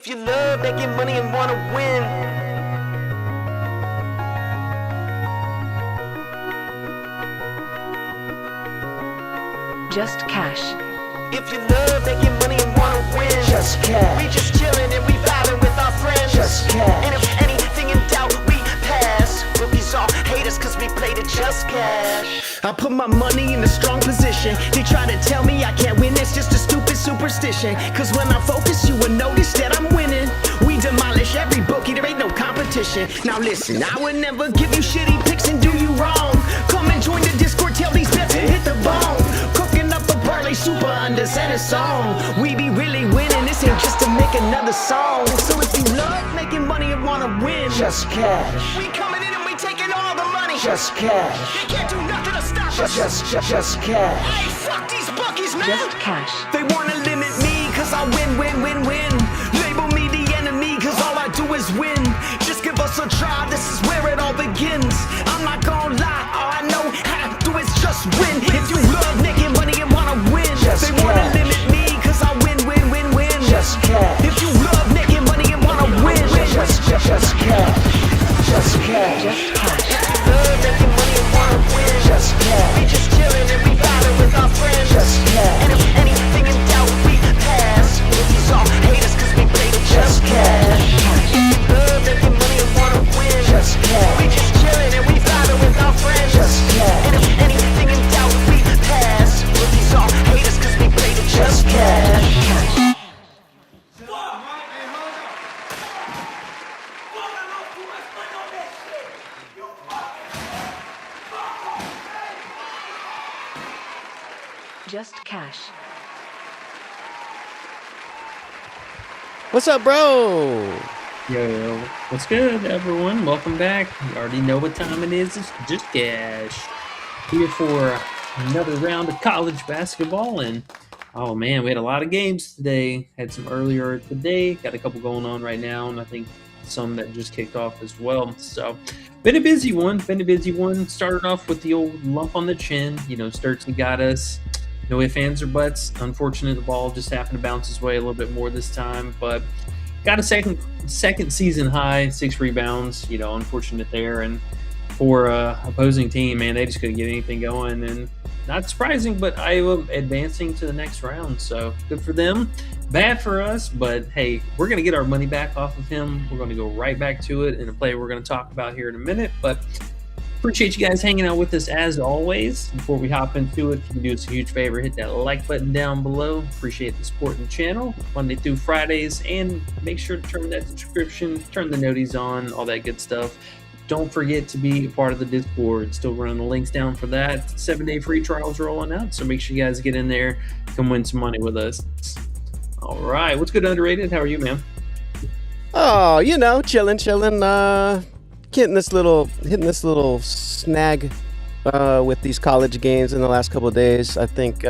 If you love making money and wanna win, Just cash. if you love making money and wanna win, Just cash. we just chillin' and we vibing with our friends. Just cash. And if anything in doubt, we pass. Rookies all hate us cause we played it just cash. I put my money in a strong position. They try to tell me I can't win, it's just a stupid superstition. Cause when I focus, you will notice that I'm winning. We demolish every bookie, there ain't no competition. Now listen, I would never give you shitty picks and do you wrong. Come and join the Discord, tell these bets and hit the bone. Cooking up a parlay super unders and a song. We be really winning, this ain't just to make another song. So if you love making money and wanna win, just cash. We coming in and we taking all the money. Just cash. They can't do nothing to stop us. Just cash. Hey, fuck these bookies, man. Just cash. They wanna limit me cause I win. Label me the enemy cause all I do is win. Just give us a try, this is where it all begins. I'm not gonna lie, all I know how to do is just win. If you love making money and wanna win, they wanna limit me cause I win. Just cash. If you love making money and wanna win, just cash. Just cash. Just cash. Love making money and wanna win. Just cash. We just chillin' and we vibing with our friends. Just cash. And if anything in doubt, we pass. Rookies all hate us cause we played it just cash. Love making money and wanna win. Just cash. We just chillin' and we vibing with our friends. Just cash. And if anything in doubt, we pass. Rookies all hate us cause we played it just cash. Just cash. What's up, bro? Yo, what's good, everyone? Welcome back. You already know what time it is. It's Just Cash. Here for another round of college basketball. And, oh, man, we had a lot of games today. Had some earlier today. Got a couple going on right now. And I think some that just kicked off as well. So, been a busy one. Started off with the old lump on the chin. You know, Sturtsy got us. No ifs, ands, or buts. Unfortunate, the ball just happened to bounce his way a little bit more this time. But got a second season high, 6 rebounds. You know, unfortunate there. And for opposing team, man, they just couldn't get anything going. And not surprising, but Iowa advancing to the next round. So good for them. Bad for us, but hey, we're going to get our money back off of him. We're going to go right back to it in a play we're going to talk about here in a minute. But appreciate you guys hanging out with us as always. Before we hop into it, if you can do us a huge favor, hit that like button down below. Appreciate the support in the channel Monday through Fridays, and make sure to turn that subscription, turn the noties on, all that good stuff. Don't forget to be a part of the Discord. Still running the links down for that. 7-day free trials rolling out, so make sure you guys get in there, come win some money with us. All right, what's good, Underrated? How are you, man? Oh, you know, chilling. Hitting this little snag with these college games in the last couple of days. I think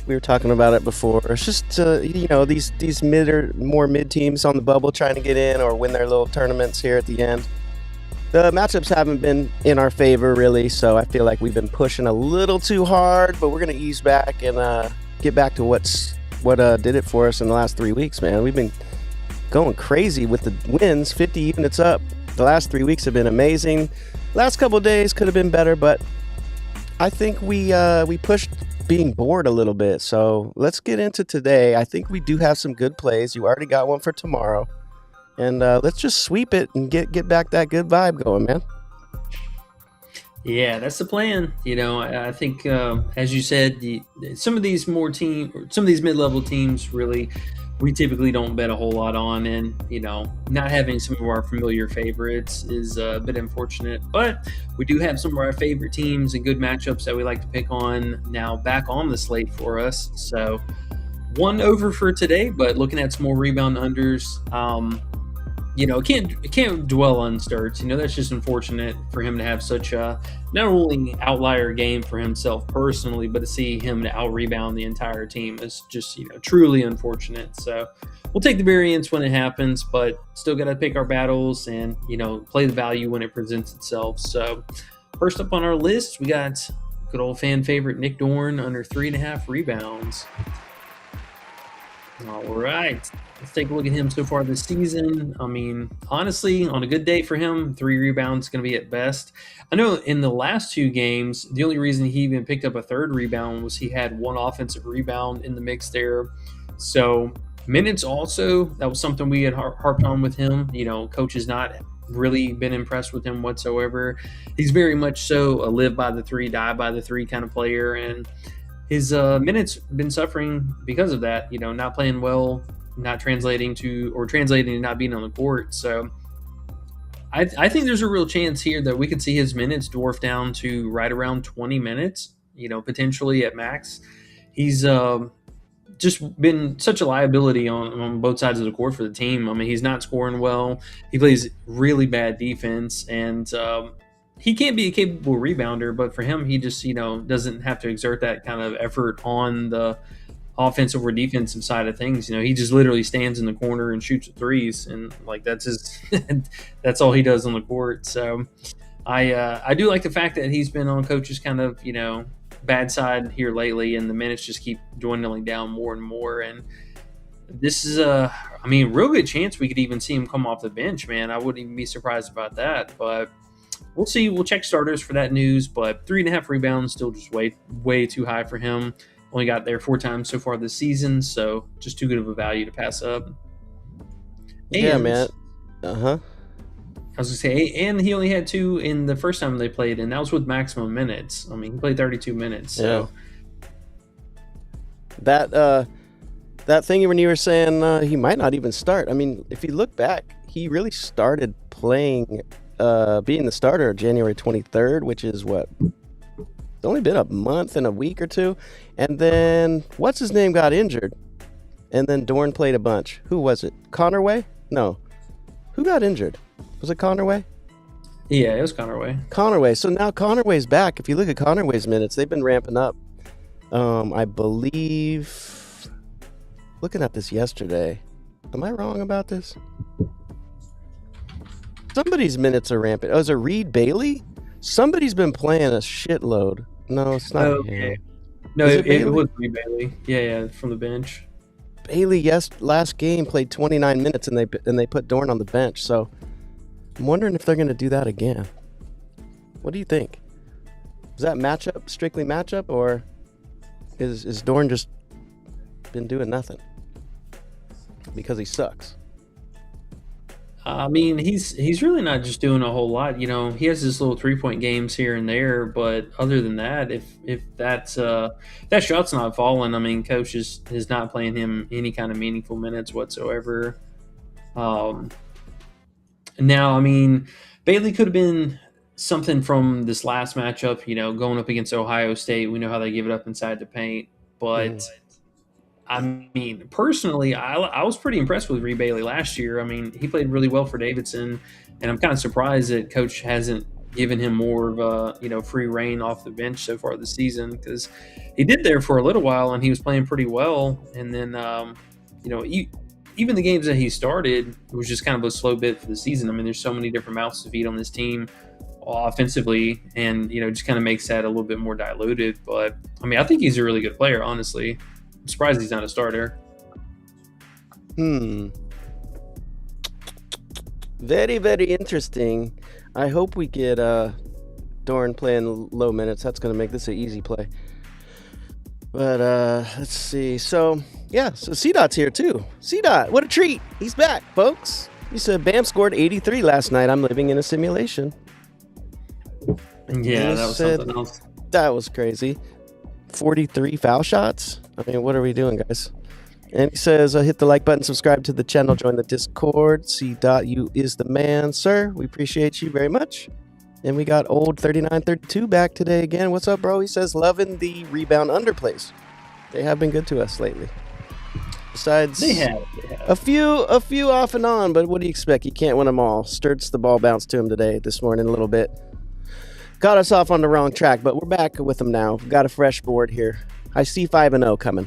we were talking about it before. It's just you know, these more mid teams on the bubble trying to get in or win their little tournaments here at the end. The matchups haven't been in our favor really, so I feel like we've been pushing a little too hard. But we're gonna ease back and get back to what did it for us in the last 3 weeks, man. We've been going crazy with the wins, 50 units up. The last 3 weeks have been amazing. Last couple of days could have been better, but I think we pushed being bored a little bit. So let's get into today. I think we do have some good plays. You already got one for tomorrow. And let's just sweep it and get back that good vibe going, man. Yeah, that's the plan. You know, I think, as you said, some of these mid-level teams really, we typically don't bet a whole lot on, and you know, not having some of our familiar favorites is a bit unfortunate. But we do have some of our favorite teams and good matchups that we like to pick on now back on the slate for us. So one over for today, but looking at some more rebound unders. You know, can't dwell on Sturts. You know, that's just unfortunate for him to have such a not only outlier game for himself personally, but to see him to out-rebound the entire team is just, you know, truly unfortunate. So we'll take the variance when it happens, but still got to pick our battles and, you know, play the value when it presents itself. So first up on our list, we got good old fan favorite Nick Dorn under 3.5 rebounds. All right. Let's take a look at him so far this season. I mean, honestly, on a good day for him, 3 rebounds is going to be at best. I know in the last 2 games, the only reason he even picked up a 3rd rebound was he had 1 offensive rebound in the mix there. So minutes also, that was something we had harped on with him. Coach has not really been impressed with him whatsoever. He's very much so a live by the 3, die by the 3 kind of player, and his minutes been suffering because of that. Not playing well, not translating to not being on the court. So I think there's a real chance here that we could see his minutes dwarf down to right around 20 minutes. Potentially at max. He's just been such a liability on both sides of the court for the team. I mean, he's not scoring well. He plays really bad defense, and he can't be a capable rebounder, but for him, he just, doesn't have to exert that kind of effort on the offensive or defensive side of things. He just literally stands in the corner and shoots threes, and that's his that's all he does on the court. So I do like the fact that he's been on coach's kind of, bad side here lately, and the minutes just keep dwindling down more and more. And this is real good chance we could even see him come off the bench, man. I wouldn't even be surprised about that, but we'll see. We'll check starters for that news, but 3.5 rebounds, still just way too high for him. Only got there 4 times so far this season, so just too good of a value to pass up. Yeah, man. I was going to say, and he only had 2 in the first time they played, and that was with maximum minutes. I mean, he played 32 minutes. So. Yeah. That thing when you were saying he might not even start. I mean, if you look back, he really started playing, being the starter January 23rd, which is what? It's only been a month and a week or 2. And then, what's his name got injured? And then Dorn played a bunch. Who was it? Connerway? No. Who got injured? Was it Connerway? Yeah, it was Connerway. So now Connerway's back. If you look at Connerway's minutes, they've been ramping up. I believe, looking at this yesterday, am I wrong about this? Somebody's minutes are rampant. Oh, is it Reed Bailey? Somebody's been playing a shitload. No, it's not. Okay. No, it was Reed Bailey. Yeah, from the bench. Bailey, last game played 29 minutes, and they put Dorn on the bench. So I'm wondering if they're going to do that again. What do you think? Is that strictly matchup, or is Dorn just been doing nothing because he sucks? I mean, he's really not just doing a whole lot. He has his little 3-point games here and there, but other than that, if that shot's not falling, I mean, coach is not playing him any kind of meaningful minutes whatsoever. Now, I mean, Bailey could have been something from this last matchup. Going up against Ohio State, we know how they give it up inside the paint, but. I mean, personally, I was pretty impressed with Reed Bailey last year. I mean, he played really well for Davidson, and I'm kind of surprised that coach hasn't given him more of a free reign off the bench so far this season, because he did there for a little while and he was playing pretty well. And then even the games that he started, it was just kind of a slow bit for the season. I mean, there's so many different mouths to feed on this team offensively, and just kind of makes that a little bit more diluted. But I mean, I think he's a really good player, honestly. I'm surprised he's not a starter. Very, very interesting. I hope we get Dorn playing low minutes. That's going to make this an easy play. But let's see. So C-Dot's here too. C-Dot, what a treat. He's back, folks. He said Bam scored 83 last night. I'm living in a simulation. Yeah, that was something else. That was crazy. 43 foul shots. I mean, what are we doing, guys? And he says, hit the like button, subscribe to the channel, join the Discord. C.U is the man, sir. We appreciate you very much. And we got old 3932 back today again. What's up, bro? He says, loving the rebound underplays. They have been good to us lately. Besides, they have. A few off and on, but what do you expect? You can't win them all. Sturt's the ball bounced to him this morning a little bit. Got us off on the wrong track, but we're back with them now. We've got a fresh board here. I see 5-0 coming.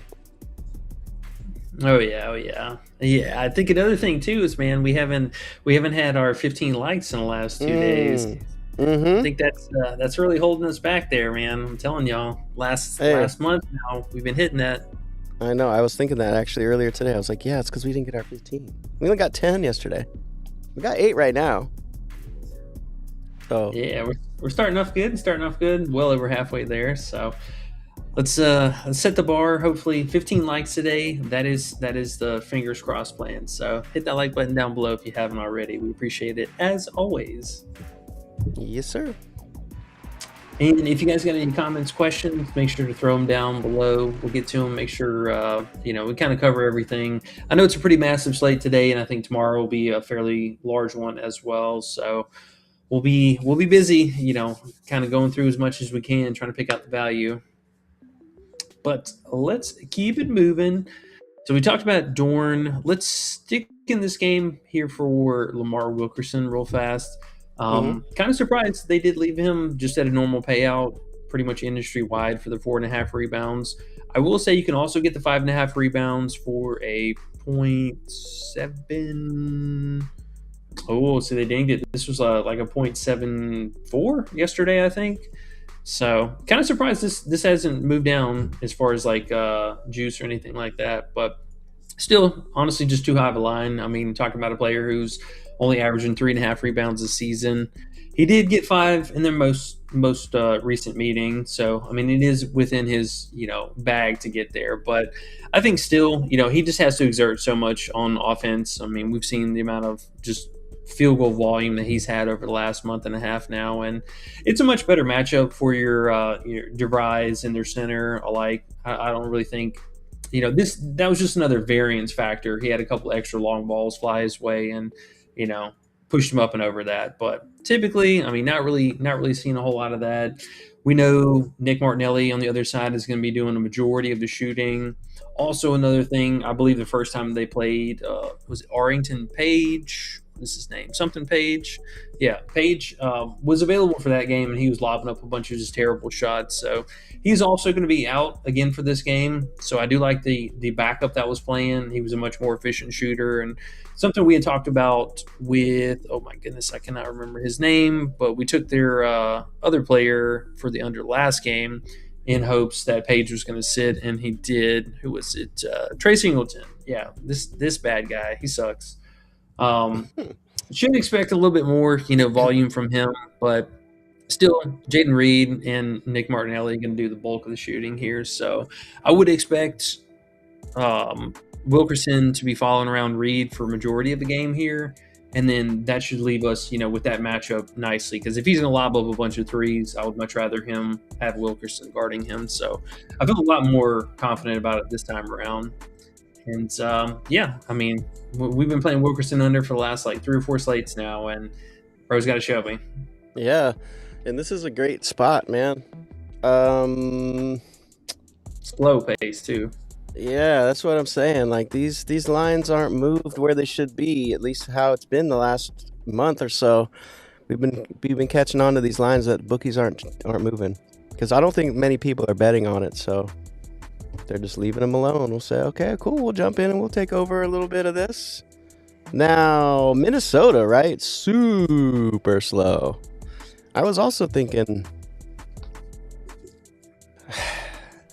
Oh yeah. I think another thing too is, man, we haven't had our 15 likes in the last 2 days. Mm-hmm. I think that's really holding us back there, man. I'm telling y'all. Last month now we've been hitting that. I know. I was thinking that actually earlier today. I was like, yeah, it's because we didn't get our 15. We only got 10 yesterday. We got 8 right now. So Yeah, we're starting off good. Well over halfway there. So let's set the bar. Hopefully 15 likes today. That is the fingers crossed plan. So hit that like button down below if you haven't already. We appreciate it as always. yes, sir. And if you guys got any comments, questions, make sure to throw them down below. We'll get to them. Make sure we kind of cover everything. I know it's a pretty massive slate today, and I think tomorrow will be a fairly large one as well. So we'll be busy, kind of going through as much as we can, trying to pick out the value. But let's keep it moving. So we talked about Dorn. Let's stick in this game here for Lamar Wilkerson real fast. Kind of surprised they did leave him just at a normal payout, pretty much industry wide for the 4.5 rebounds. I will say you can also get the 5.5 rebounds for a 0.7. Oh, so they dinged it. This was like a 0.74 yesterday, I think. So kind of surprised this hasn't moved down as far as like juice or anything like that. But still, honestly, just too high of a line. I mean, talking about a player who's only averaging 3.5 rebounds a season. He did get 5 in their most recent meeting. So, I mean, it is within his, bag to get there. But I think still, he just has to exert so much on offense. I mean, we've seen the amount of just field goal volume that he's had over the last month and a half now. And it's a much better matchup for your DeVries and their center alike. I don't really think, that was just another variance factor. He had a couple extra long balls fly his way and, pushed him up and over that. But typically, I mean, not really seeing a whole lot of that. We know Nick Martinelli on the other side is going to be doing a majority of the shooting. Also, another thing, I believe the first time they played was Arrington Page. What's his name? Something Page. Yeah, Page was available for that game, and he was lobbing up a bunch of just terrible shots. So he's also going to be out again for this game. So I do like the backup that was playing. He was a much more efficient shooter, and something we had talked about with, oh my goodness, I cannot remember his name, but we took their other player for the under last game in hopes that Page was going to sit, and he did. Who was it? Trey Singleton. Yeah, this bad guy. He sucks. Should expect a little bit more, volume from him, but still, Jaden Reed and Nick Martinelli are going to do the bulk of the shooting here. So I would expect Wilkerson to be following around Reed for majority of the game here, and then that should leave us, with that matchup nicely. Because if he's going to lob up a bunch of threes, I would much rather him have Wilkerson guarding him. So I feel a lot more confident about it this time around. And I mean, we've been playing Wilkerson under for the last like 3 or 4 slates now, and bro's got to show me. Yeah, and this is a great spot, man. Slow pace too. Yeah, that's what I'm saying. Like these lines aren't moved where they should be, at least how it's been the last month or so. We've been catching on to these lines that bookies aren't moving, because I don't think many people are betting on it. So they're just leaving them alone. We'll say, okay, cool, we'll jump in and we'll take over a little bit of this. Now, Minnesota, right? Super slow. I was also thinking,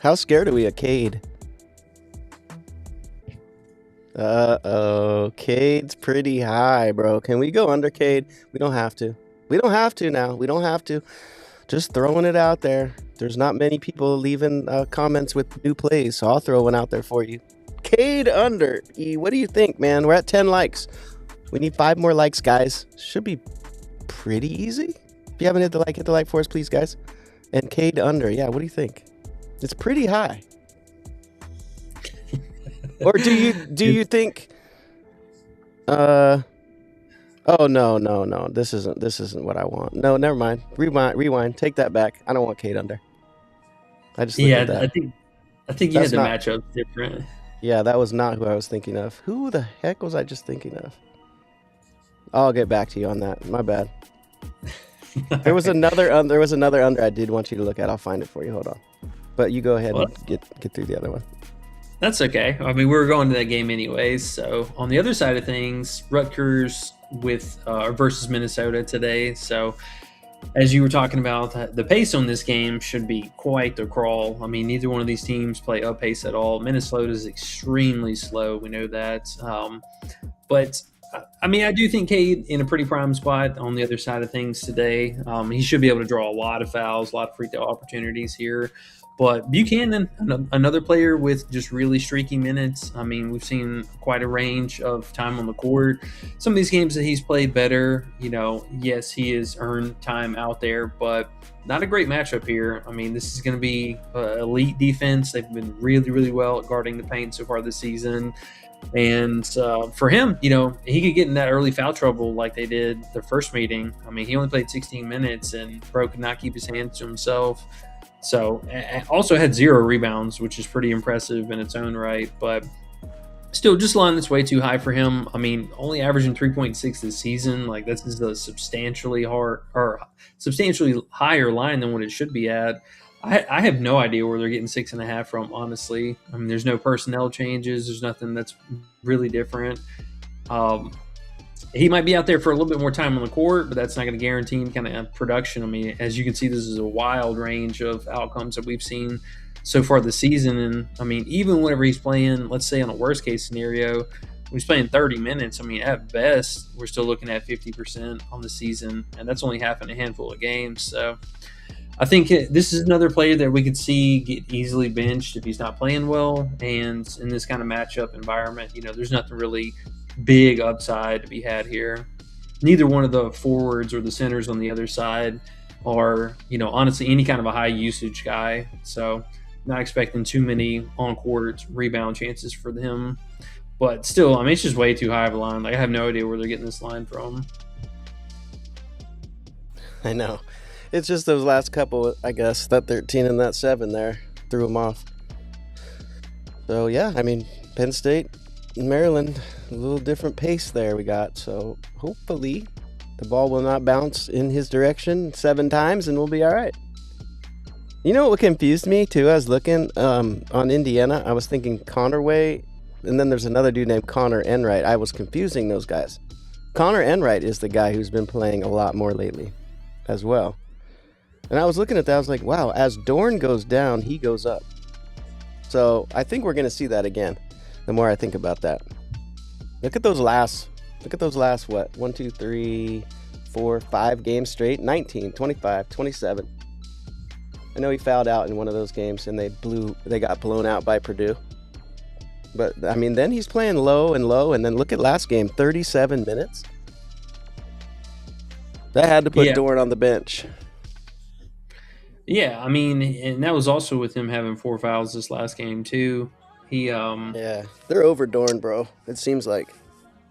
how scared are we of Cade? Cade's pretty high, bro. Can we go under Cade? We don't have to. We don't have to now. We don't have to. Just throwing it out there. There's not many people leaving comments with new plays, so I'll throw one out there for you. Cade under. What do you think, man? We're at 10 likes. We need 5 more likes, guys. Should be pretty easy. If you haven't hit the like for us, please, guys. And Cade under. Yeah, what do you think? It's pretty high. Or do you think? Oh no. This isn't what I want. No, never mind. Rewind. Take that back. I don't want Cade under. I just I think you had the matchup different. Yeah, that was not who I was thinking of. Who the heck was I just thinking of? I'll get back to you on that. My bad. There was another under I did want you to look at. I'll find it for you. Hold on. But you go ahead and get through the other one. That's okay. I mean, we were going to that game anyways. So on the other side of things, Rutgers versus Minnesota today. So as you were talking about, the pace on this game should be quite the crawl. I mean, neither one of these teams play up pace at all. Minnesota is extremely slow. We know that. But I mean, I do think Cade in a pretty prime spot on the other side of things today. He should be able to draw a lot of fouls, a lot of free throw opportunities here. But Buchanan, another player with just really streaky minutes. I mean, we've seen quite a range of time on the court. Some of these games that he's played better, yes, he has earned time out there, but not a great matchup here. I mean, this is going to be elite defense. They've been really, really well at guarding the paint so far this season. And for him, he could get in that early foul trouble like they did the first meeting. I mean, he only played 16 minutes and Bro could not keep his hands to himself. So also had 0 rebounds, which is pretty impressive in its own right. But still, just a line that's way too high for him. I mean, only averaging 3.6 this season. Like, this is a substantially higher line than what it should be at. I have no idea where they're getting 6.5 from, honestly. I mean, there's no personnel changes. There's nothing that's really different. He might be out there for a little bit more time on the court, but that's not going to guarantee any kind of production. I mean, as you can see, this is a wild range of outcomes that we've seen so far this season. And, I mean, even whenever he's playing, let's say on a worst-case scenario, when he's playing 30 minutes, I mean, at best, we're still looking at 50% on the season, and that's only half in a handful of games. So I think this is another player that we could see get easily benched if he's not playing well. And in this kind of matchup environment, there's nothing really big upside to be had here. Neither one of the forwards or the centers on the other side are, honestly, any kind of a high usage guy. So not expecting too many on-court rebound chances for them. But still, I mean, it's just way too high of a line. Like, I have no idea where they're getting this line from. I know. It's just those last couple, I guess, that 13 and that 7 there threw them off. So, yeah, I mean, Penn State, Maryland, a little different pace there we got. So, hopefully, the ball will not bounce in his direction 7 times and we'll be all right. You know what confused me, too? I was looking on Indiana. I was thinking Connerway, and then there's another dude named Connor Enright. I was confusing those guys. Connor Enright is the guy who's been playing a lot more lately as well. And I was looking at that, I was like, wow, as Dorn goes down, he goes up. So I think we're going to see that again, the more I think about that. Look at those last, what, 1, 2, 3, 4, 5 games straight, 19, 25, 27. I know he fouled out in one of those games, and they got blown out by Purdue. But, I mean, then he's playing low, and then look at last game, 37 minutes. That had to put Dorn on the bench. Yeah, I mean, and that was also with him having 4 fouls this last game too. Yeah, they're over Dorn, bro. It seems like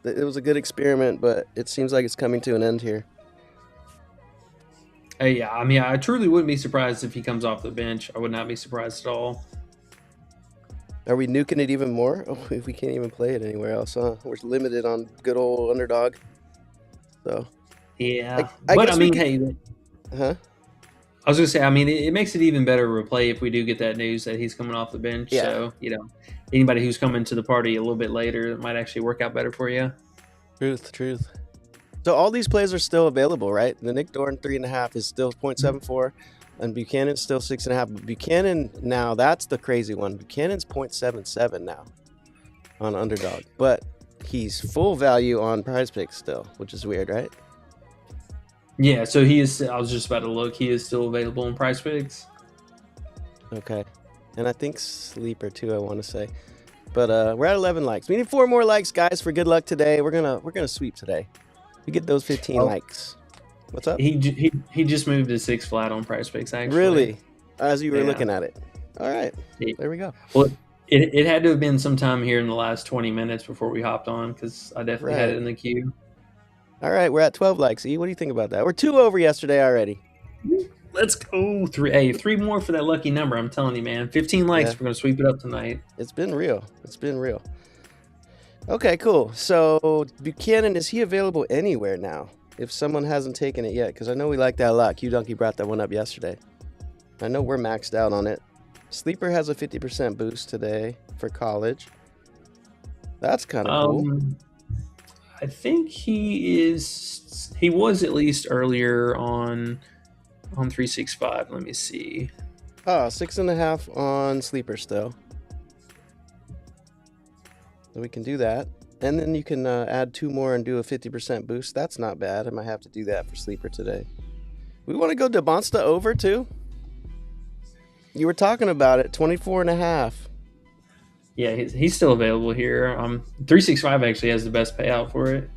it was a good experiment, but it seems like it's coming to an end here. Yeah, I mean, I truly wouldn't be surprised if he comes off the bench. I would not be surprised at all. Are we nuking it even more? Oh, if we can't even play it anywhere else, huh? We're limited on good old Underdog. So yeah, I mean, hey, huh? I was going to say, I mean, it makes it even better of a play if we do get that news that he's coming off the bench. Yeah. So, anybody who's coming to the party a little bit later, it might actually work out better for you. Truth. So all these plays are still available, right? The Nick Dorn 3.5 is still 0.74, and Buchanan's still 6.5. Buchanan now, that's the crazy one. Buchanan's 0.77 now on Underdog, but he's full value on Prize Picks still, which is weird, right? Yeah, so he is. I was just about to look. He is still available in Prize Picks. Okay, and I think Sleeper too, I want to say. But we're at 11 likes. We need 4 more likes, guys, for good luck today. We're gonna sweep today. We get those 15 likes. What's up? He just moved to 6 flat on Prize Picks. Actually, really? As you were looking at it. All right, there we go. Well, it had to have been sometime here in the last 20 minutes before we hopped on, because I definitely had it in the queue. All right, we're at 12 likes. E, what do you think about that? We're 2 over yesterday already. Let's go. 3 more for that lucky number. I'm telling you, man. 15 likes. Yeah. We're going to sweep it up tonight. It's been real. Okay, cool. So Buchanan, is he available anywhere now? If someone hasn't taken it yet, because I know we like that a lot. Q-Donkey brought that one up yesterday. I know we're maxed out on it. Sleeper has a 50% boost today for college. That's kind of cool. I think he was at least earlier on on 365? Let me see. Oh, 6.5 on sleeper still. So we can do that. And then you can add 2 more and do a 50% boost. That's not bad. I might have to do that for sleeper today. We want to go Devonsta over too? You were talking about it, 24.5. Yeah, he's still available here. 365 actually has the best payout for it.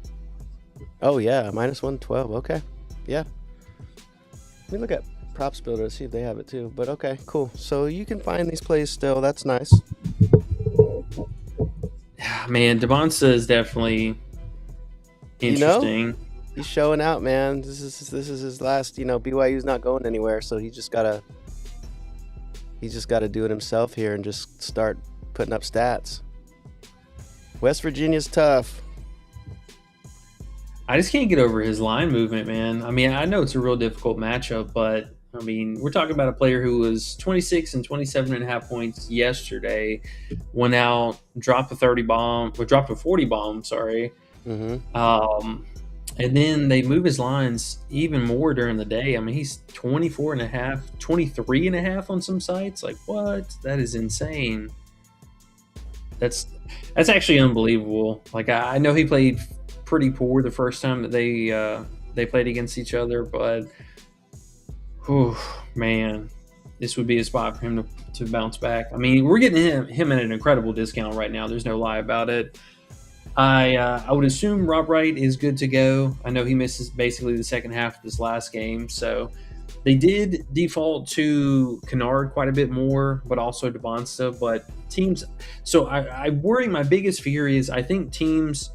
Oh yeah, minus 112. Okay, yeah. Let me look at Props Builder to see if they have it too. But okay, cool. So you can find these plays still. That's nice. Man, Devonsta is definitely interesting. He's showing out, man. This is his last. BYU's not going anywhere, so he just gotta do it himself here and just start putting up stats. West Virginia's tough. I just can't get over his line movement, man. I mean, I know it's a real difficult matchup, but I mean, we're talking about a player who was 26 and 27.5 points yesterday, went out, dropped a 40 bomb, sorry. Mm-hmm. And then they move his lines even more during the day. I mean, he's 24.5, 23.5 on some sites. Like, what? That is insane. That's actually unbelievable. Like, I know he played pretty poor the first time that they played against each other, but man, this would be a spot for him to bounce back. I mean, we're getting him at an incredible discount right now. There's no lie about it. I would assume Rob Wright is good to go. I know he misses basically the second half of this last game, so they did default to Kennard quite a bit more, but also Devonsta. But teams, so I worry. My biggest fear is I think teams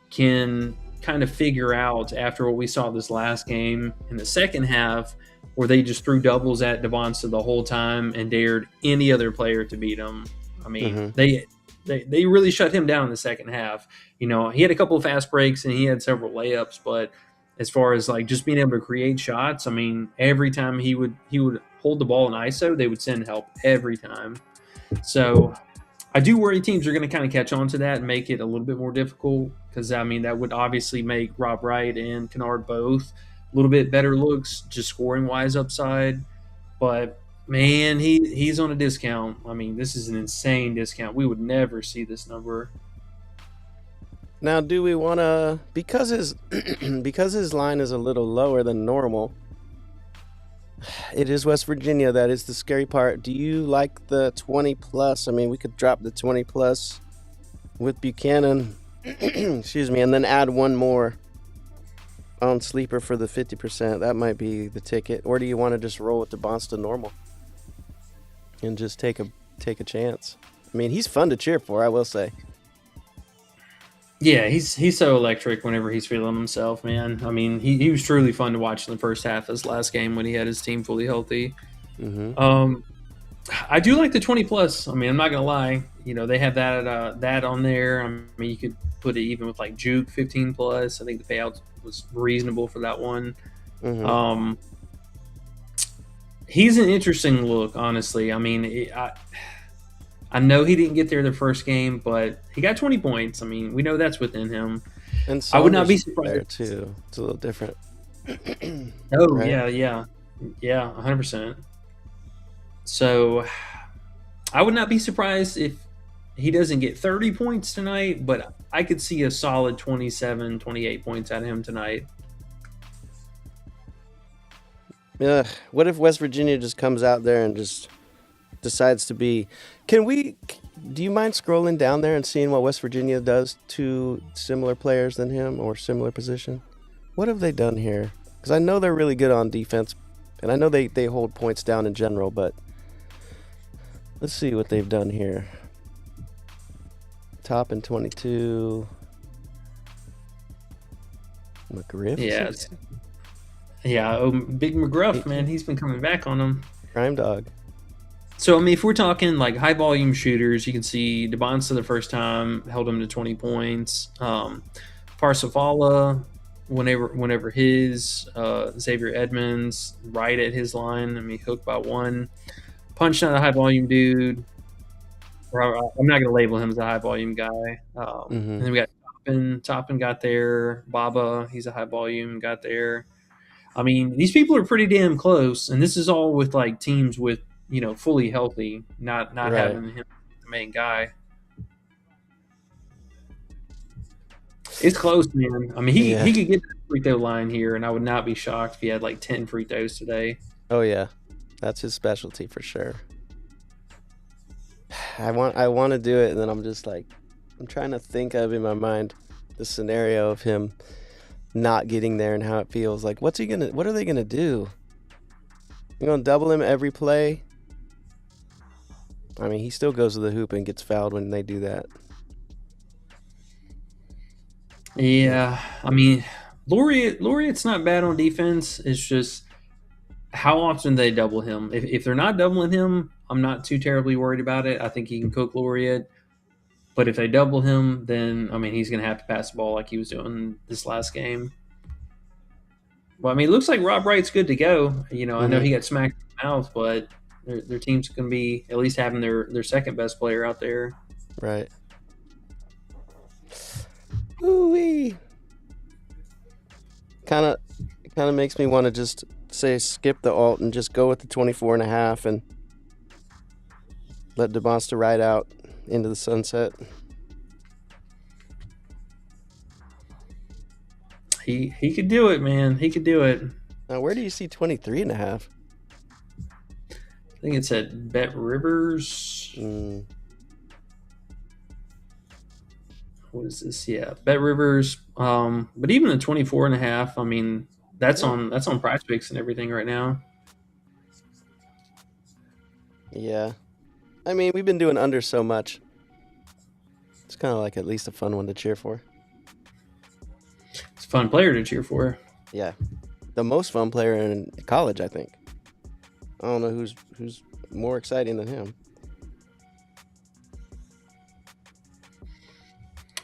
can kind of figure out after what we saw this last game in the second half, where they just threw doubles at Devonsta the whole time and dared any other player to beat him. I mean, they really shut him down in the second half. He had a couple of fast breaks and he had several layups, but as far as like just being able to create shots, I mean, every time he would hold the ball in ISO, they would send help every time. So I do worry teams are going to kind of catch on to that and make it a little bit more difficult, because I mean that would obviously make Rob Wright and Kennard both a little bit better looks just scoring wise upside. But man, he's on a discount. I mean, this is an insane discount. We would never see this number. Now, do we want to, because his line is a little lower than normal, it is West Virginia. That is the scary part. Do you like the 20 plus? I mean, we could drop the 20 plus with Buchanan, excuse me, and then add one more on sleeper for the 50%. That might be the ticket. Or do you want to just roll with the Devonsta normal and just take a chance? I mean, he's fun to cheer for, I will say. Yeah, he's so electric whenever he's feeling himself, man. I mean, he was truly fun to watch in the first half of his last game when he had his team fully healthy. Mm-hmm. I do like the 20 plus. I mean, I'm not gonna lie. They have that on there. I mean, you could put it even with like Juke 15 plus. I think the payout was reasonable for that one. Mm-hmm. He's an interesting look, honestly. I mean, I know he didn't get there the first game, but he got 20 points. I mean, we know that's within him. And I would not be surprised there surprised. too. It's a little different. Oh, Right? yeah, 100%. So I would not be surprised if he doesn't get 30 points tonight, but I could see a solid 27, 28 points out of him tonight. Yeah. What if West Virginia just comes out there and just decides to be? Do you mind scrolling down there and seeing what West Virginia does to similar players than him or similar position? What have they done here? Because I know they're really good on defense, and I know they hold points down in general, but let's see what they've done here. Top in 22. McGriff? Yeah. Big McGruff, man, he's been coming back on him. Crime Dog. So, I mean, if we're talking like high volume shooters, you can see Devonsta the first time held him to 20 points. Parsifala, whenever his Xavier Edmonds right at his line. I mean, hooked by one. Punch, not a high volume dude. I'm not going to label him as a high volume guy. And then we got Toppin got there. Baba, he's a high volume, got there. I mean, these people are pretty damn close, and this is all with like teams with fully healthy, not Right. having him the main guy. It's close, man. I mean, Yeah. he could get to the free throw line here, and I would not be shocked if he had like 10 free throws today. Oh yeah, that's his specialty for sure. I want to do it, and then I'm just like, I'm trying to think of in my mind the scenario of him not getting there and how it feels. Like, what are they gonna do? You gonna double him every play? I mean, he still goes to the hoop and gets fouled when they do that. Yeah, I mean, Laureate's not bad on defense. It's just how often they double him. If they're not doubling him, I'm not too terribly worried about it. I think he can cook Laureate. But if they double him, then I mean he's going to have to pass the ball like he was doing this last game. Well, I mean, it looks like Rob Wright's good to go. I know he got smacked in the mouth, but their team's going to be at least having their second best player out there. Right. Ooh-wee. Kind of makes me want to just say skip the alt and just go with the 24.5 and let DeMonster ride out into the sunset. He could do it, man. He could do it. Now, where do you see 23.5? I think it's at Bet Rivers. What is this? Yeah, Bet Rivers. But even the 24.5, I mean, that's on Prize Picks and everything right now. Yeah. I mean, we've been doing under so much. It's kind of like at least a fun one to cheer for. It's a fun player to cheer for. Yeah. The most fun player in college, I think. I don't know who's more exciting than him.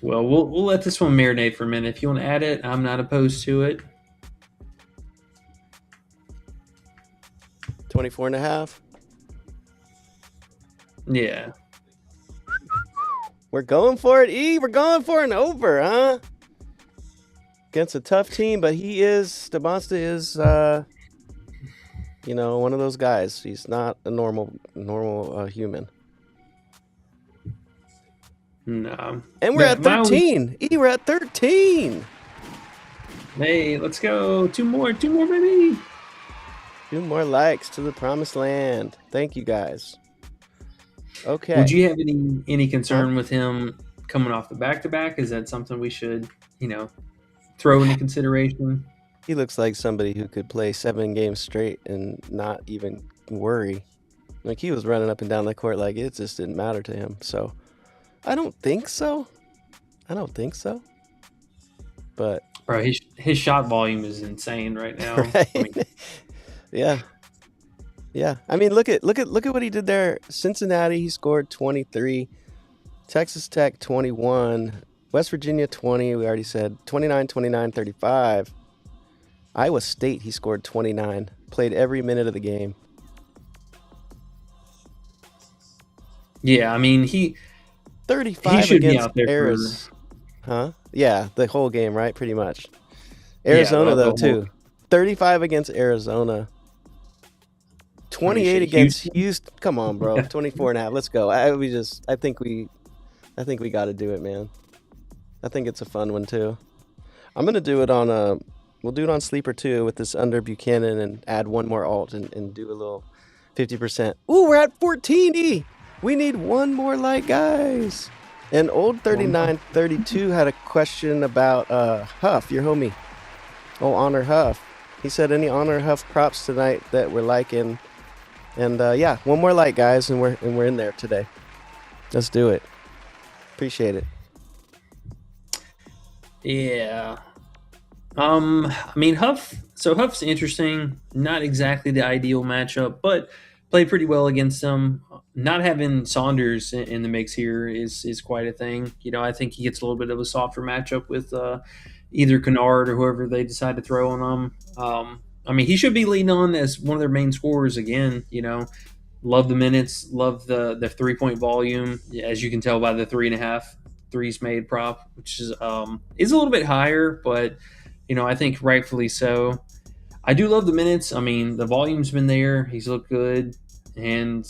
Well, we'll let this one marinate for a minute. If you want to add it, I'm not opposed to it. 24.5. Yeah. We're going for it, E. We're going for an over, huh? Against a tough team, but DeMonster is, one of those guys. He's not a normal human. No. And we're at 13. E, we're at 13. Hey, let's go. Two more, baby. 2 more likes to the promised land. Thank you, guys. Okay. Would you have any concern with him coming off the back-to-back? Is that something we should, throw into consideration? He looks like somebody who could play 7 games straight and not even worry. Like, he was running up and down the court like it just didn't matter to him. So, I don't think so. But Bro, his shot volume is insane right now. right? I mean, Yeah. I mean, look at what he did there. Cincinnati, he scored 23. Texas Tech 21. West Virginia 20. We already said 29, 29, 35. Iowa State, he scored 29. Played every minute of the game. yeah, I mean, he 35 should be against out there Arizona. Huh? Yeah, the whole game, right? Pretty much. Arizona, the though, whole- too. 35 against Arizona. 28 shit, against Houston. Come on, bro. 24.5. Let's go. I think we got to do it, man. I think it's a fun one, too. I'm going to do it we'll do it on Sleeper, too, with this under Buchanan and add one more alt and do a little 50%. Ooh, we're at 14E. We need one more like, guys. And old 3932 had a question about Huff, your homie. Oh, Honor Huff. He said, any Honor Huff props tonight that we're liking? And yeah, one more like, guys, and we're in there today. Let's do it. Appreciate it. Yeah. I mean, Huff's interesting. Not exactly the ideal matchup, but played pretty well against them. Not having Saunders in the mix here is quite a thing. I think he gets a little bit of a softer matchup with either Kennard or whoever they decide to throw on him. I mean, he should be leading on as one of their main scorers again. Love the minutes, love the 3-point volume, as you can tell by the 3.5 threes made prop, which is a little bit higher, but I think rightfully so. I do love the minutes. I mean, the volume's been there. He's looked good. And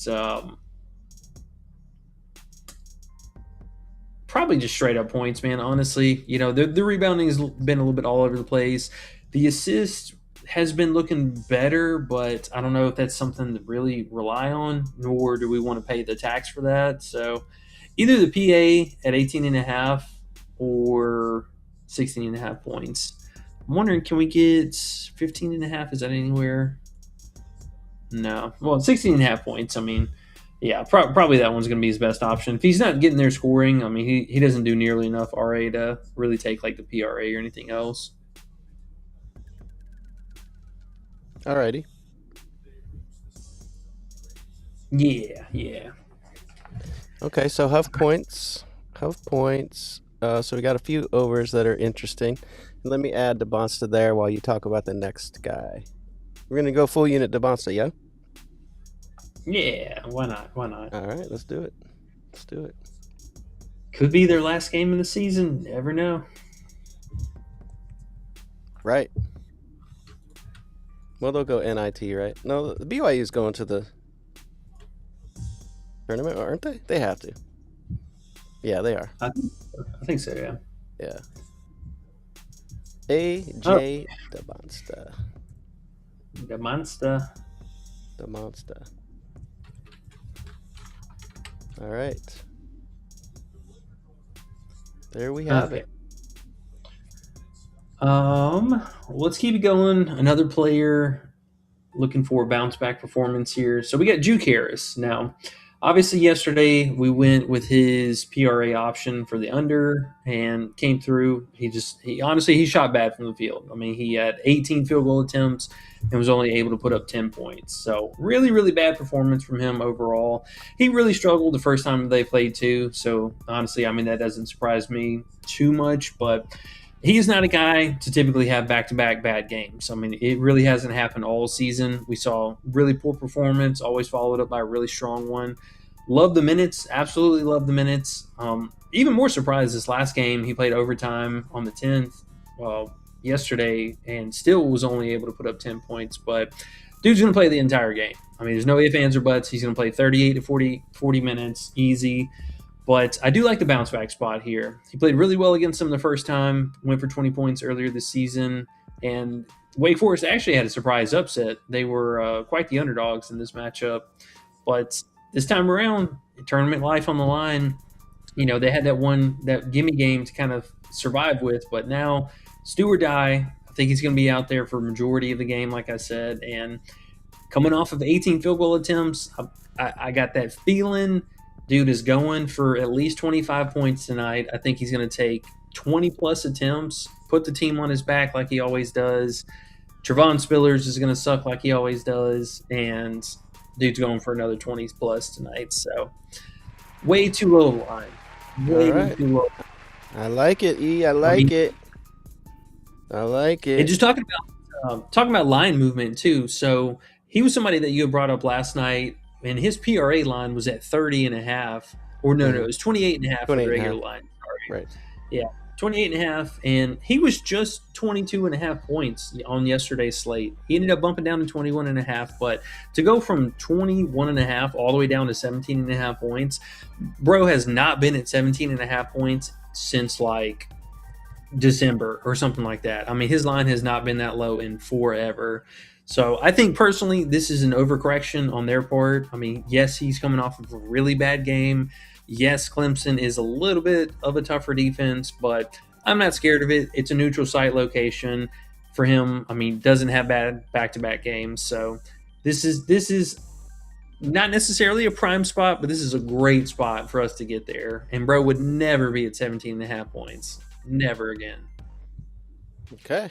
probably just straight up points, man. Honestly, the rebounding has been a little bit all over the place. The assist has been looking better, but I don't know if that's something to really rely on, nor do we want to pay the tax for that. So either the PA at 18.5 or 16.5 points. I'm wondering, can we get 15.5? Is that anywhere? No. Well, 16.5 points. I mean, yeah, probably that one's going to be his best option. If he's not getting there scoring, I mean, he doesn't do nearly enough RA to really take like the PRA or anything else. Alrighty. Yeah. Okay, so Huff points. So we got a few overs that are interesting. Let me add DeBonsta there while you talk about the next guy. We're going to go full unit DeBonsta, yeah? Yeah, why not? All right, let's do it. Could be their last game of the season. Never know. Right. Well, they'll go NIT, right? No, the BYU's going to the tournament, aren't they? They have to. Yeah, they are. I think so, yeah. Yeah. AJ DeBonsta. The monster. All right. There we have it. Let's keep it going. Another player looking for a bounce back performance here. So we got Juke Harris. Now, obviously yesterday we went with his PRA option for the under and came through. He shot bad from the field. I mean, he had 18 field goal attempts and was only able to put up 10 points. So really, really bad performance from him overall. He really struggled the first time they played too. So honestly, I mean, that doesn't surprise me too much, but he is not a guy to typically have back-to-back bad games. I mean, it really hasn't happened all season. We saw really poor performance, always followed up by a really strong one. Love the minutes, absolutely love the minutes. Even more surprised this last game, he played overtime on the 10th, yesterday, and still was only able to put up 10 points. But dude's going to play the entire game. I mean, there's no ifs, ands, or buts. He's going to play 38 to 40 minutes, easy. But I do like the bounce back spot here. He played really well against them the first time, went for 20 points earlier this season, and Wake Forest actually had a surprise upset. They were quite the underdogs in this matchup. But this time around, tournament life on the line, they had that gimme game to kind of survive with, but now it's do or die. I think he's going to be out there for a majority of the game, like I said, and coming off of 18 field goal attempts, I got that feeling dude is going for at least 25 points tonight. I think he's going to take 20-plus attempts, put the team on his back like he always does. Trevon Spillers is going to suck like he always does, and dude's going for another 20-plus tonight. So way too low line. Way too low. I like it, E. I like it. And just talking about line movement, too. So he was somebody that you had brought up last night, and his PRA line was at 30.5. Or no, it was 28.5 for the regular line. Sorry. Right. Yeah, 28.5, and he was just 22.5 points on yesterday's slate. He ended up bumping down to 21.5, but to go from 21.5 all the way down to 17.5 points, bro has not been at 17.5 points since like December or something like that. I mean, his line has not been that low in forever. So I think personally, this is an overcorrection on their part. I mean, yes, he's coming off of a really bad game. Yes, Clemson is a little bit of a tougher defense, but I'm not scared of it. It's a neutral site location for him. I mean, doesn't have bad back-to-back games. So this is not necessarily a prime spot, but this is a great spot for us to get there. And bro would never be at 17.5 points. Never again. Okay.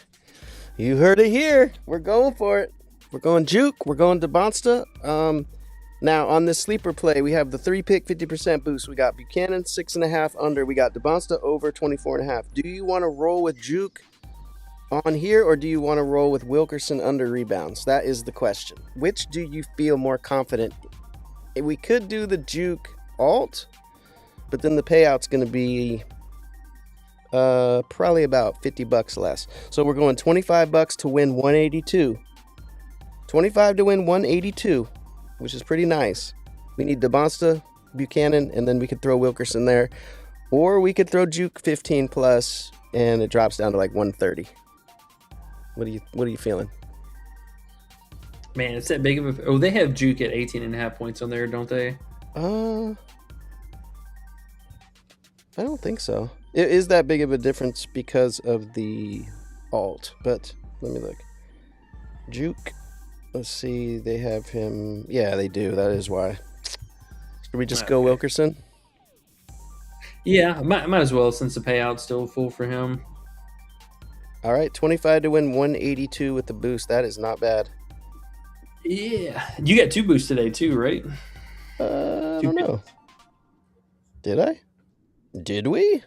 You heard it here. We're going for it. We're going Juke. We're going DeBonsta. Now, on this sleeper play, we have the 3-pick 50% boost. We got Buchanan 6.5 under. We got DeBonsta over 24.5. Do you want to roll with Juke on here, or do you want to roll with Wilkerson under rebounds? That is the question. Which do you feel more confident? We could do the Juke alt, but then the payout's going to be probably about $50 less. So we're going $25 to win 182. 25 to win 182, which is pretty nice. We need DeBonsta, Buchanan, and then we could throw Wilkerson there. Or we could throw Juke 15 plus, and it drops down to like 130. What are you feeling? Man, it's that big of a... Oh, they have Juke at 18.5 points on there, don't they? I don't think so. It is that big of a difference because of the alt, but let me look. Juke, let's see, they have him. Yeah, they do. That is why. Should we just go Wilkerson? Yeah, might as well since the payout's still full for him. All right, 25 to win 182 with the boost. That is not bad. Yeah. You got 2 boosts today too, right? I don't know. Did I? Did we?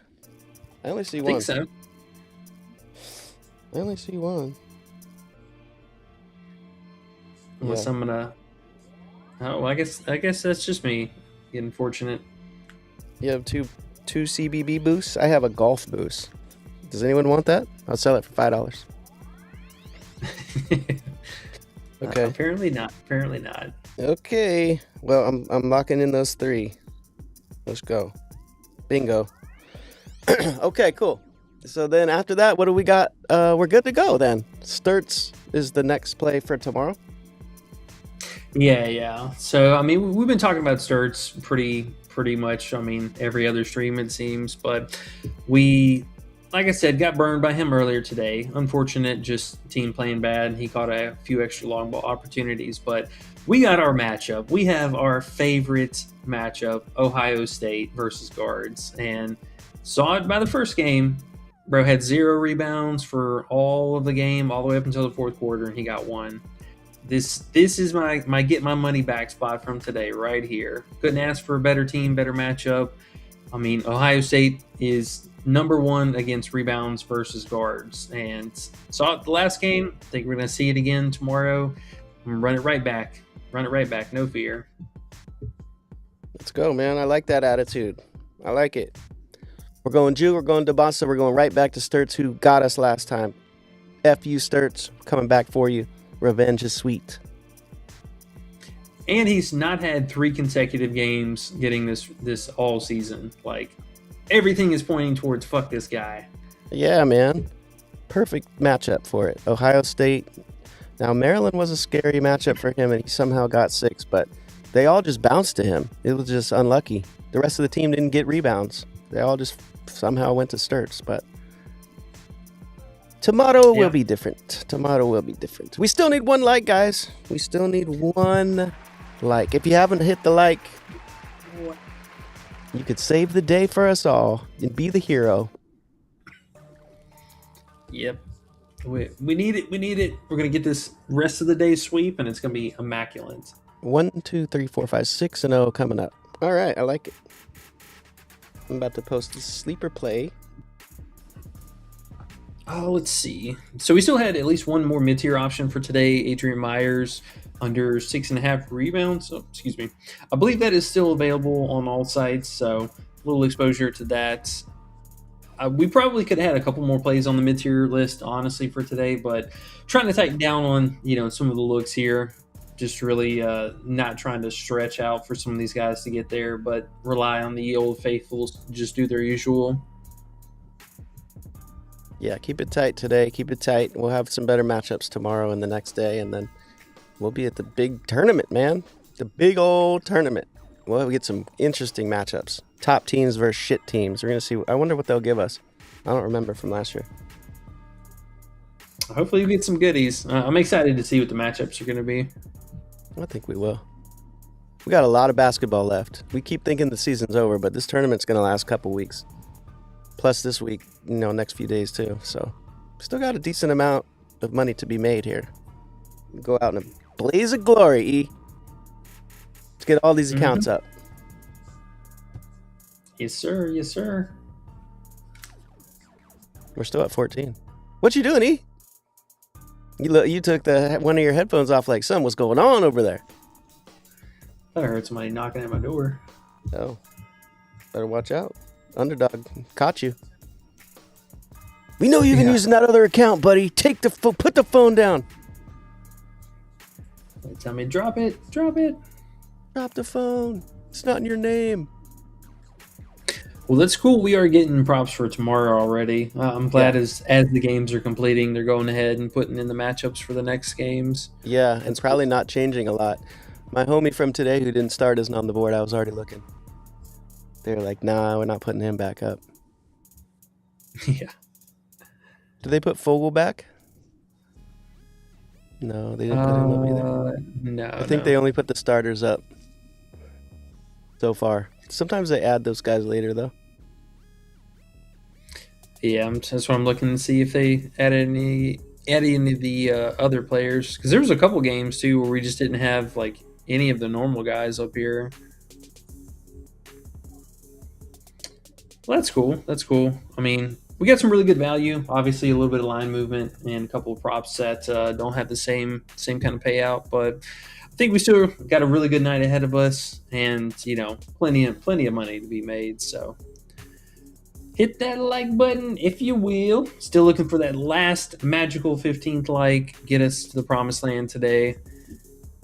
I only see I one. think so. I only see one. Unless Yeah. I'm gonna... Oh, I guess that's just me getting fortunate. You have two CBB boosts. I have a golf boost. Does anyone want that? I'll sell it for $5. Okay. Apparently not. Apparently not. Okay. Well, I'm locking in those 3. Let's go. Bingo. Okay, cool. So then after that, what do we got? We're good to go then. Sturts is the next play for tomorrow. Yeah. So I mean, we've been talking about Sturts pretty much. I mean, every other stream it seems, but we, like I said, got burned by him earlier today. Unfortunate, just team playing bad. He caught a few extra long ball opportunities, but we got our matchup. We have our favorite matchup, Ohio State versus guards, and saw it by the first game. Bro had 0 rebounds for all of the game, all the way up until the 4th quarter, and he got 1. This is my get my money back spot from today right here. Couldn't ask for a better team, better matchup. I mean, Ohio State is number 1 against rebounds versus guards, and saw it the last game. I think we're going to see it again tomorrow. Run it right back. No fear. Let's go, man. I like that attitude. I like it. We're going Jew. We're going DeBonsta. We're going right back to Sturts, who got us last time. F you, Sturts. Coming back for you. Revenge is sweet. And he's not had 3 consecutive games getting this all season. Like, everything is pointing towards fuck this guy. Yeah, man. Perfect matchup for it. Ohio State. Now, Maryland was a scary matchup for him, and he somehow got 6, but they all just bounced to him. It was just unlucky. The rest of the team didn't get rebounds. They all just somehow went to Sturts, but tomorrow will be different. Tomorrow will be different. We still need 1 like, guys. We still need 1 like. If you haven't hit the like, you could save the day for us all and be the hero. Yep. We need it. We're going to get this rest of the day sweep, and it's going to be immaculate. 1, 2, 3, 4, 5, 6 and 0 coming up. All right, I like it. I'm about to post the sleeper play. Oh, let's see. So we still had at least 1 more mid-tier option for today. Adrian Myers under 6.5 rebounds. Oh, excuse me. I believe that is still available on all sites, so a little exposure to that. We probably could have had a couple more plays on the mid-tier list, honestly, for today, but trying to tighten down on, some of the looks here. Just really not trying to stretch out for some of these guys to get there, but rely on the old faithfuls to just do their usual. Yeah, keep it tight today. Keep it tight. We'll have some better matchups tomorrow and the next day, and then we'll be at the big tournament, man. The big old tournament. We'll get some interesting matchups. Top teams versus shit teams. We're going to see. I wonder what they'll give us. I don't remember from last year. Hopefully we get some goodies. I'm excited to see what the matchups are going to be. I think we will. We got a lot of basketball left. We keep thinking the season's over, but this tournament's going to last a couple weeks. Plus this week, next few days too. So still got a decent amount of money to be made here. Go out in a blaze of glory, E. Let's get all these accounts up. Yes, sir. Yes, sir. We're still at 14. What you doing, E? You took one of your headphones off like something was going on over there. I heard somebody knocking at my door. Oh, better watch out. Underdog caught you. We know you've been using that other account, buddy. Put the phone down. They tell me, drop it, drop it. Drop the phone. It's not in your name. Well, that's cool. We are getting props for tomorrow already. I'm glad Yeah. as the games are completing, they're going ahead and putting in the matchups for the next games. Yeah, and probably not changing a lot. My homie from today who didn't start isn't on the board. I was already looking. They were like, nah, we're not putting him back up. Yeah. Did they put Fogel back? No, they didn't put him up either. No. I think they only put the starters up so far. Sometimes they add those guys later, though. Yeah, that's what I'm looking to see if they added any of the other players, because there was a couple games too where we just didn't have like any of the normal guys up here. Well, that's cool. That's cool. I mean, we got some really good value. Obviously, a little bit of line movement and a couple of props that don't have the same kind of payout, but I think we still got a really good night ahead of us, and plenty of money to be made. So hit that like button if you will. Still looking for that last magical 15th like. Get us to the promised land today.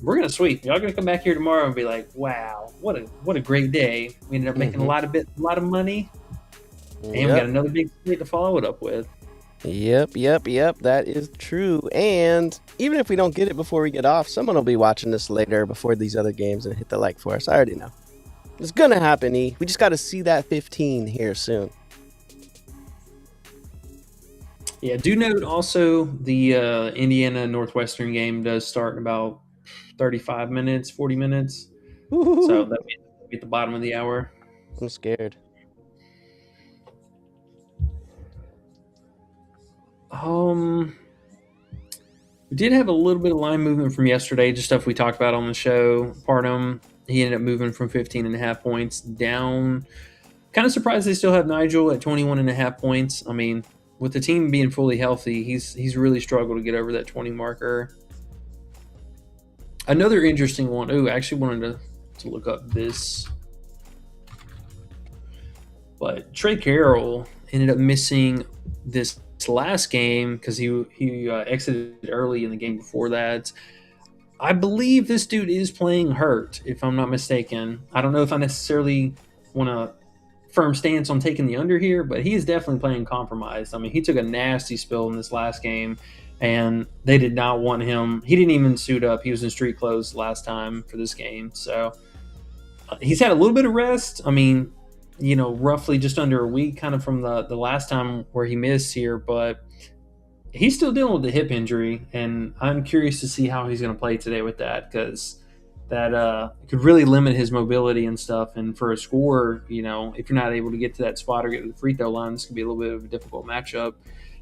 We're gonna sweep. Y'all gonna come back here tomorrow and be like, "Wow, what a great day!" We ended up making a lot of money, and we got another big slate to follow it up with. Yep. That is true. And even if we don't get it before we get off, someone will be watching this later before these other games and hit the like for us. I already know. It's gonna happen, E. We just got to see that 15 here soon. Yeah, do note also the Indiana Northwestern game does start in about 35 minutes, 40 minutes. So that'll be at the bottom of the hour. I'm scared. We did have a little bit of line movement from yesterday, just stuff we talked about on the show. Parham, he ended up moving from 15.5 points down. Kind of surprised they still have Nigel at 21.5 points. I mean, with the team being fully healthy, he's really struggled to get over that 20 marker. Another interesting one. Oh, I actually wanted to look up this. But Trey Carroll ended up missing this last game because he exited early in the game before that. I believe this dude is playing hurt, if I'm not mistaken. I don't know if I necessarily want a firm stance on taking the under here, but he is definitely playing compromised. I mean, he took a nasty spill in this last game, and they did not want him. He didn't even suit up. He was in street clothes last time for this game. So he's had a little bit of rest. I mean, roughly just under a week kind of from the last time where he missed here, but he's still dealing with the hip injury, and I'm curious to see how he's going to play today with that, because that could really limit his mobility and stuff. And for a scorer, if you're not able to get to that spot or get to the free throw line, this could be a little bit of a difficult matchup.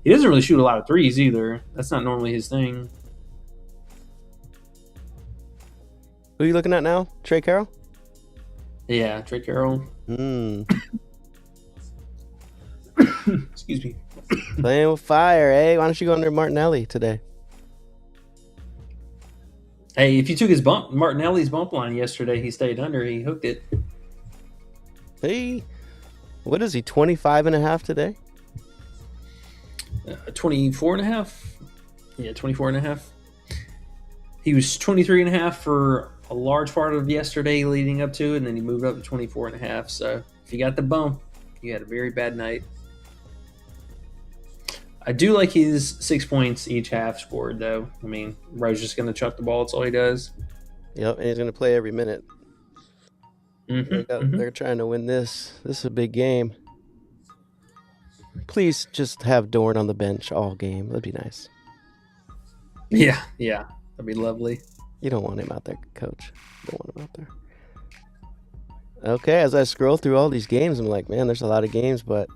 He doesn't really shoot a lot of threes either. That's not normally his thing. Who are you looking at now? Trey Carroll? Yeah, Trey Carroll. Excuse me. Playing with fire, eh? Why don't you go under Martinelli today? Hey, if you took his Martinelli's bump line yesterday, he stayed under. He hooked it. Hey, what is he, 25.5 today? 24.5. Yeah, 24.5. He was 23.5 for a large part of yesterday leading up to it, and then he moved up to 24.5. So if you got the bump, you had a very bad night. I do like his 6 points each half scored, though. I mean, Ro's just going to chuck the ball. That's all he does. Yep, and he's going to play every minute. They're trying to win this. This is a big game. Please just have Dorn on the bench all game. That'd be nice. Yeah, that'd be lovely. You don't want him out there, coach. You don't want him out there. Okay, as I scroll through all these games, I'm like, man, there's a lot of games, but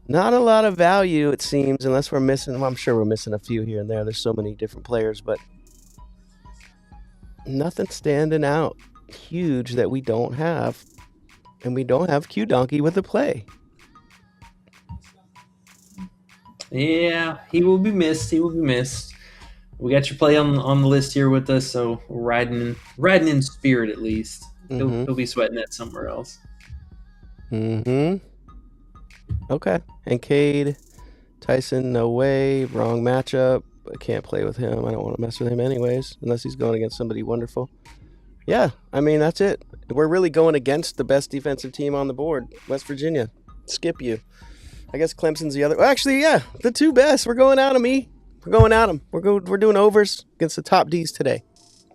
not a lot of value, it seems, unless we're missing. Well, I'm sure we're missing a few here and there. There's so many different players, but nothing standing out huge that we don't have. And we don't have Q Donkey with the play. Yeah, he will be missed. We got your play on the list here with us, so we're riding in spirit at least. He'll be sweating that somewhere else. Okay. And Cade, Tyson, no way. Wrong matchup. can't play with him. I don't want to mess with him anyways, unless he's going against somebody wonderful. Yeah, I mean, that's it. We're really going against the best defensive team on the board, West Virginia. Skip you. I guess Clemson's the other. Well, actually, yeah, the two best. We're going at them, E. We're going at them. We're doing overs against the top Ds today.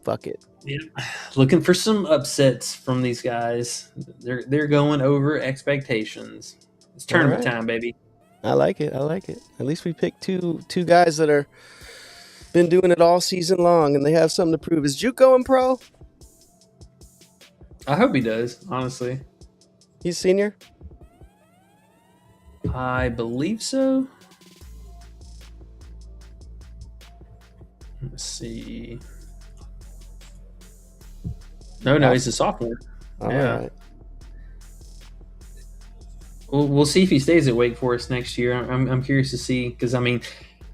Fuck it. Yeah. Looking for some upsets from these guys. They're going over expectations. It's tournament time, baby. I like it. At least we picked two guys that are been doing it all season long, and they have something to prove. Is Juke going pro? I hope he does, honestly. He's senior? I believe so. Let's see. No, he's a sophomore. All right. We'll see if he stays at Wake Forest next year. I'm curious to see, because, I mean,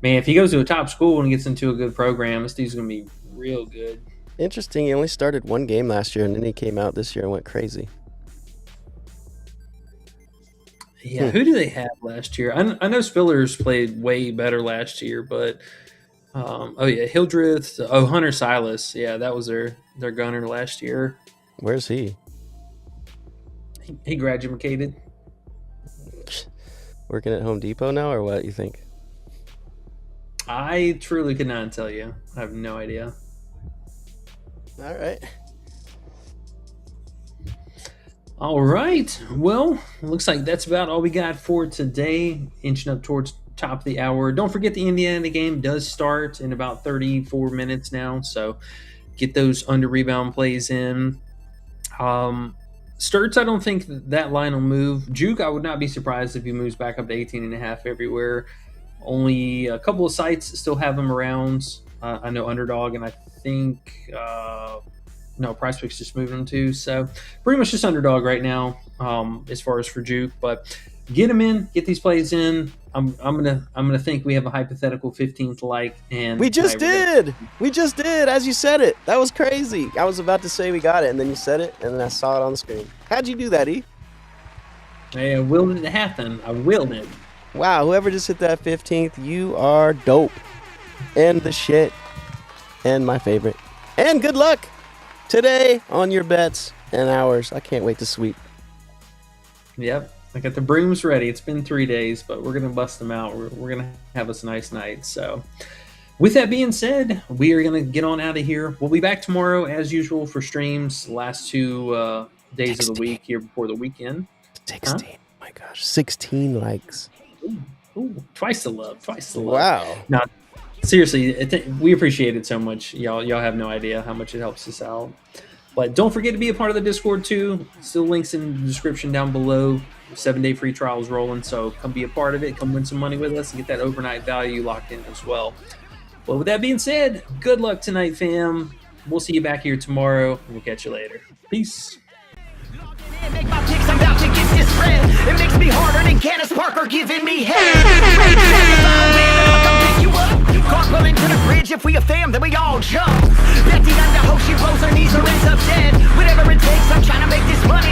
man, if he goes to a top school and gets into a good program, this dude's going to be real good. Interesting. He only started one game last year, and then he came out this year and went crazy. Yeah, who do they have last year? I know Spillers played way better last year, but Hildreth, Hunter Silas, yeah, that was their gunner last year. Where's he? He graduated. Working at Home Depot now, or what you think? I truly could not tell you. I have no idea. All right. All right. Well, looks like that's about all we got for today. Inching up towards top of the hour. Don't forget the Indiana game does start in about 34 minutes now, so get those under rebound plays in. Sturts, I don't think that line will move. Juke, I would not be surprised if he moves back up to 18.5 everywhere. Only a couple of sites still have him around. I know Underdog, and I think Price Picks just moved him too. So pretty much just Underdog right now as far as for Juke. But get him in, get these plays in. I'm gonna think we have a hypothetical 15th like, and we just did. As you said it. That was crazy. I was about to say we got it, and then you said it, and then I saw it on the screen. How'd you do that, E? Hey, I willed it to happen. I willed it. Wow, whoever just hit that 15th, you are dope. And the shit. And my favorite. And good luck today on your bets and ours. I can't wait to sweep. Yep. I got the brooms ready. It's been 3 days, but we're going to bust them out. We're going to have us a nice night. So with that being said, we are going to get on out of here. We'll be back tomorrow as usual for streams. Last 2 days of the week here before the weekend. 16. Huh? Oh my gosh. 16 likes. Ooh, twice the love. Wow. No, seriously, we appreciate it so much. Y'all have no idea how much it helps us out. But don't forget to be a part of the Discord too. Still links in the description down below. 7-day free trials rolling, so come be a part of it. Come win some money with us and get that overnight value locked in as well. Well, with that being said, good luck tonight, fam. We'll see you back here tomorrow, and we'll catch you later. Peace. Make my picks, I'm about to get this spread. It makes me harder than Candace Parker giving me head. Come pick you up. Carpooling to the bridge. If we a fam, then we all jump. Betty under hope she rolls her knees or ends up dead. Whatever it takes, I'm trying to make this money.